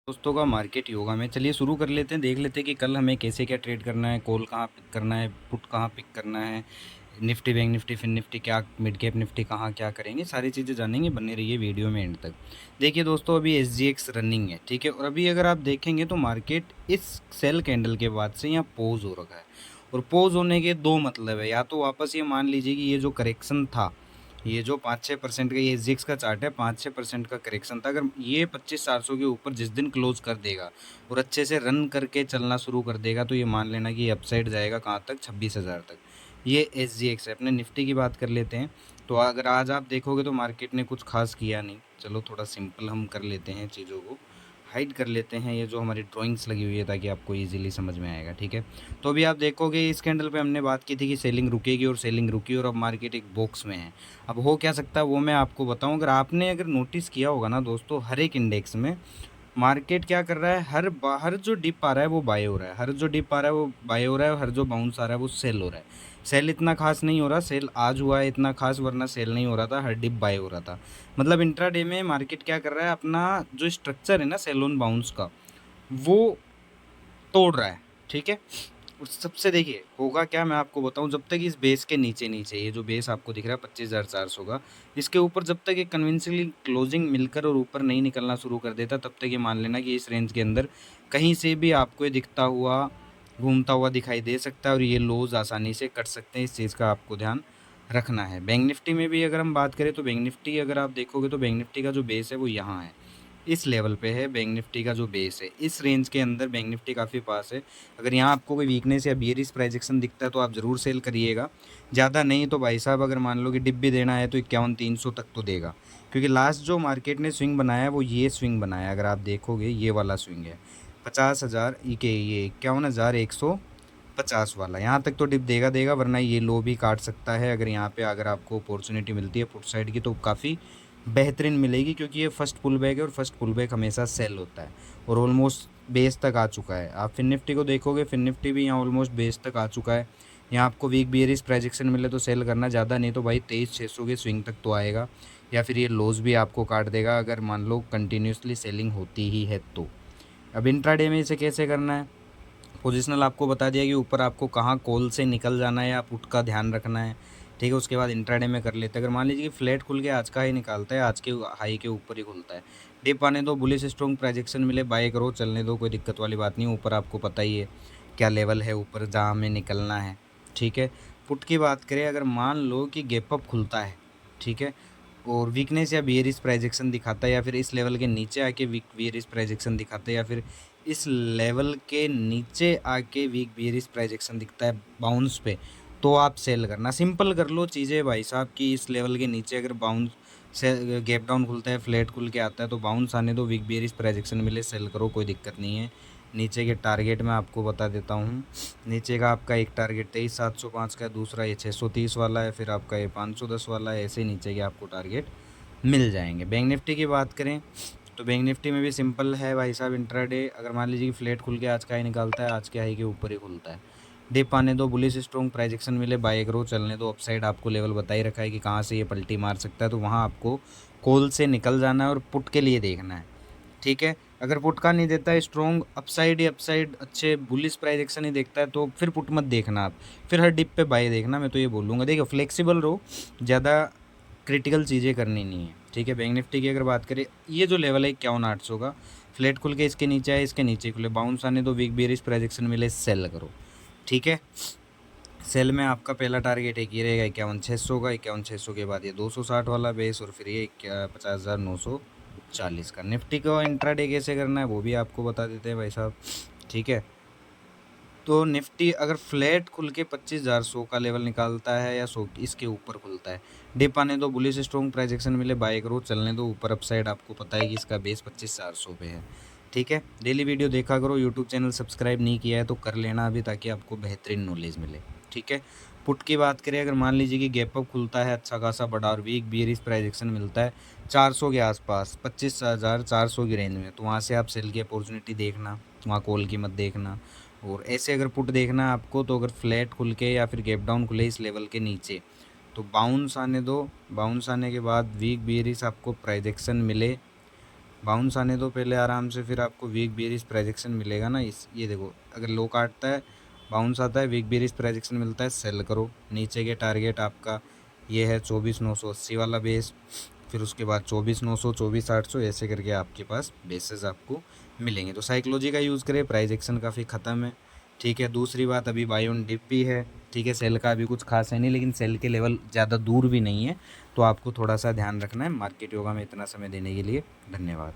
दोस्तों का मार्केट योगा में चलिए शुरू कर लेते हैं। देख लेते हैं कि कल हमें कैसे क्या ट्रेड करना है, कॉल कहाँ पिक करना है, पुट कहाँ पिक करना है, Nifty Bank Nifty Fin Nifty क्या, मिड कैप निफ्टी कहाँ क्या करेंगे, सारी चीज़ें जानेंगे। बने रहिए वीडियो में एंड तक। देखिए दोस्तों, अभी SGX रनिंग है, ठीक है। और अभी अगर आप देखेंगे तो मार्केट इस सेल कैंडल के बाद से यहाँ पोज हो रखा है। और पोज होने के दो मतलब है, या तो वापस ये मान लीजिए कि ये जो करेक्शन था, ये जो 5-6% का, ये एसजीएक्स का चार्ट है, 5-6% का करेक्शन था। अगर ये 25,400 के ऊपर जिस दिन क्लोज कर देगा और अच्छे से रन करके चलना शुरू कर देगा, तो ये मान लेना कि ये अपसाइड जाएगा कहाँ तक, 26,000 तक। ये SGX है। अपने निफ्टी की बात कर लेते हैं। तो अगर आज आप देखोगे तो मार्केट ने कुछ खास किया नहीं। चलो थोड़ा सिंपल हम कर लेते हैं, चीज़ों को हाइड कर लेते हैं, ये जो हमारी ड्राइंग्स लगी हुई है, ताकि आपको इजीली समझ में आएगा, ठीक है। तो अभी आप देखोगे इस कैंडल पे हमने बात की थी कि सेलिंग रुकेगी, और सेलिंग रुकी, और अब मार्केट एक बॉक्स में है। अब हो क्या सकता है वो मैं आपको बताऊं। अगर नोटिस किया होगा ना दोस्तों, हर एक इंडेक्स में मार्केट क्या कर रहा है, हर जो डिप आ रहा है वो बाय हो रहा है, हर जो डिप आ रहा है वो बाय हो रहा है, और हर जो बाउंस आ रहा है वो सेल हो रहा है। सेल इतना खास नहीं हो रहा, सेल आज हुआ है इतना खास, वरना सेल नहीं हो रहा था, हर डिप बाय हो रहा था। मतलब इंट्राडे में मार्केट क्या कर रहा है, अपना जो स्ट्रक्चर है ना सेल ऑन बाउंस का, वो तोड़ रहा है, ठीक है। और सबसे देखिए होगा क्या, मैं आपको बताऊं, जब तक इस बेस के नीचे नीचे, ये जो बेस आपको दिख रहा है 25,400 का, इसके ऊपर जब तक ये कन्विंसिंगली क्लोजिंग मिलकर और ऊपर नहीं निकलना शुरू कर देता, तब तक ये मान लेना कि इस रेंज के अंदर कहीं से भी आपको ये दिखता हुआ, घूमता हुआ दिखाई दे सकता है, और ये लोज आसानी से कट सकते हैं। इस चीज़ का आपको ध्यान रखना है। बैंक निफ्टी में भी अगर हम बात करें तो बैंक निफ्टी अगर आप देखोगे तो बैंक निफ्टी का जो बेस है वो यहाँ है, इस लेवल पे है। बैंक निफ्टी का जो बेस है इस रेंज के अंदर बैंक निफ्टी काफ़ी पास है। अगर यहाँ आपको कोई वीकनेस या बियरिश प्राइजेक्शन दिखता है तो आप ज़रूर सेल करिएगा। ज़्यादा नहीं तो भाई साहब, अगर मान लो कि डिप भी देना है तो 51,300 तक तो देगा, क्योंकि लास्ट जो मार्केट ने स्विंग बनाया है वो ये स्विंग बनाया है। अगर आप देखोगे ये वाला स्विंग है 50,000 के, ये 51,150 वाला, यहाँ तक तो डिप देगा देगा, वरना ये लो भी काट सकता है। अगर यहाँ पे अगर आपको अपॉर्चुनिटी मिलती है पुट साइड की तो काफ़ी बेहतरीन मिलेगी, क्योंकि ये फर्स्ट पुल बैक है, और फर्स्ट पुल बैक हमेशा सेल होता है। और ऑलमोस्ट बेस तक आ चुका है। आप फिन निफ्टी को देखोगे, फिन निफ्टी भी यहाँ ऑलमोस्ट बेस तक आ चुका है। यहाँ आपको वीक बियरिश प्रोजेक्शन मिले तो सेल करना, ज़्यादा नहीं तो भाई 23,600 के स्विंग तक तो आएगा, या फिर ये लॉस भी आपको काट देगा अगर मान लो कंटिन्यूसली सेलिंग होती ही है तो। अब इंट्राडे में इसे कैसे करना है, पोजिशनल आपको बता दिया कि ऊपर आपको कहाँ कॉल से निकल जाना है या पुट का ध्यान रखना है, ठीक है। उसके बाद इंट्राडे में कर लेते हैं। अगर मान लीजिए कि फ्लैट खुल के आज का हाई निकालता है, आज के हाई के ऊपर ही खुलता है, डिप आने दो, बुलिश स्ट्रॉन्ग प्रोजेक्शन मिले, बाय करो, चलने दो, कोई दिक्कत वाली बात नहीं। ऊपर आपको पता ही है क्या लेवल है ऊपर जहाँ हमें निकलना है, ठीक है। पुट की बात करें, अगर मान लो कि गैप अप खुलता है, ठीक है, और वीकनेस या बियरिश प्रोजेक्शन दिखाता है, या फिर इस लेवल के नीचे आके वीक बियरिश प्रोजेक्शन दिखाता है, या फिर इस लेवल के नीचे आके वीक बियरिश प्रोजेक्शन दिखता है बाउंस पे, तो आप सेल करना। सिंपल कर लो चीज़ें भाई साहब, कि इस लेवल के नीचे अगर बाउंस से गैप डाउन खुलता है, फ्लैट खुल के आता है, तो बाउंस आने दो, वीक बियरिश प्रोजेक्शन मिले, सेल करो, कोई दिक्कत नहीं है। नीचे के टारगेट मैं आपको बता देता हूँ। नीचे का आपका एक टारगेट 23,705 का है, दूसरा ये 630 वाला है, फिर आपका ये 510 वाला है। ऐसे नीचे के आपको टारगेट मिल जाएंगे। बैंक निफ्टी की बात करें तो बैंक निफ्टी में भी सिंपल है भाई साहब। इंट्राडे अगर मान लीजिए कि फ्लैट खुल के आज का हाई निकालता है, आज के हाई के ऊपर ही खुलता है, डिप आने दो, बुलिश स्ट्रॉन्ग प्राइजेक्शन मिले, बाय करो, चलने दो। अपसाइड आपको लेवल बता ही रखा है कि कहाँ से ये पलटी मार सकता है, तो वहाँ आपको कॉल से निकल जाना है और पुट के लिए देखना है, ठीक है। अगर पुट का नहीं देता है स्ट्रॉन्ग अपसाइड ही अपसाइड, अच्छे बुलिश प्राइजेक्शन ही देखता है, तो फिर पुट मत देखना आप, फिर हर डिप पे बाय देखना। मैं तो ये बोलूँगा, देखो फ्लेक्सिबल रहो, ज़्यादा क्रिटिकल चीज़ें करनी नहीं है, ठीक है। बैंक निफ्टी की अगर बात करें, ये जो लेवल है 51,800 का, फ्लैट खुल के इसके नीचे आए, इसके नीचे खुले, बाउंस आने दो, वीक बियरिश प्रोजेक्शन मिले, सेल करो, ठीक है। सेल में आपका पहला टारगेट एक ये रहेगा 51,600 का, 51,600 के बाद ये 260 वाला बेस, और फिर ये 50,940 का। निफ्टी को इंट्राडे कैसे करना है वो भी आपको बता देते हैं भाई साहब, ठीक है। तो निफ्टी अगर फ्लैट खुल के 25,100 का लेवल निकालता है, या 100 इसके ऊपर खुलता है, डिप आने दो, बुलिश स्ट्रॉन्ग प्राइजेक्शन मिले, बाय करो, चलने दो। ऊपर अपसाइड आपको पता है कि इसका बेस 25,400 पे है, ठीक है। डेली वीडियो देखा करो, यूट्यूब चैनल सब्सक्राइब नहीं किया है तो कर लेना अभी, ताकि आपको बेहतरीन नॉलेज मिले, ठीक है। पुट की बात करें, अगर मान लीजिए कि गैप अप खुलता है अच्छा खासा बड़ा, और वीक बियरिश प्राइजेक्शन मिलता है 400 के आसपास, 25,400 की रेंज में, तो वहाँ से आप सेल की अपॉर्चुनिटी देखना, वहाँ कॉल की मत देखना। और ऐसे अगर पुट देखना है आपको, तो अगर फ्लैट खुल के या फिर गैप डाउन खुले इस लेवल के नीचे, तो बाउंस आने दो, बाउंस आने के बाद वीक बियरिश आपको प्राइजेक्शन मिले, बाउंस आने दो पहले आराम से, फिर आपको वीक बेयरिश प्रोजेक्शन मिलेगा ना। इस ये देखो, अगर लो काटता है, बाउंस आता है, वीक बेयरिश प्रोजेक्शन मिलता है, सेल करो। नीचे के टारगेट आपका ये है 24,980 वाला बेस, फिर उसके बाद 24,900, 24,800, ऐसे करके आपके पास बेसेस आपको मिलेंगे। तो साइकोलॉजी का यूज़ करें, प्राइस एक्शन काफ़ी ख़त्म है। ठीक है, दूसरी बात, अभी बाई ऑन डिप भी है। ठीक है, सेल का अभी कुछ खास है नहीं, लेकिन सेल के लेवल ज़्यादा दूर भी नहीं है, तो आपको थोड़ा सा ध्यान रखना है। मार्केट योगा में इतना समय देने के लिए धन्यवाद।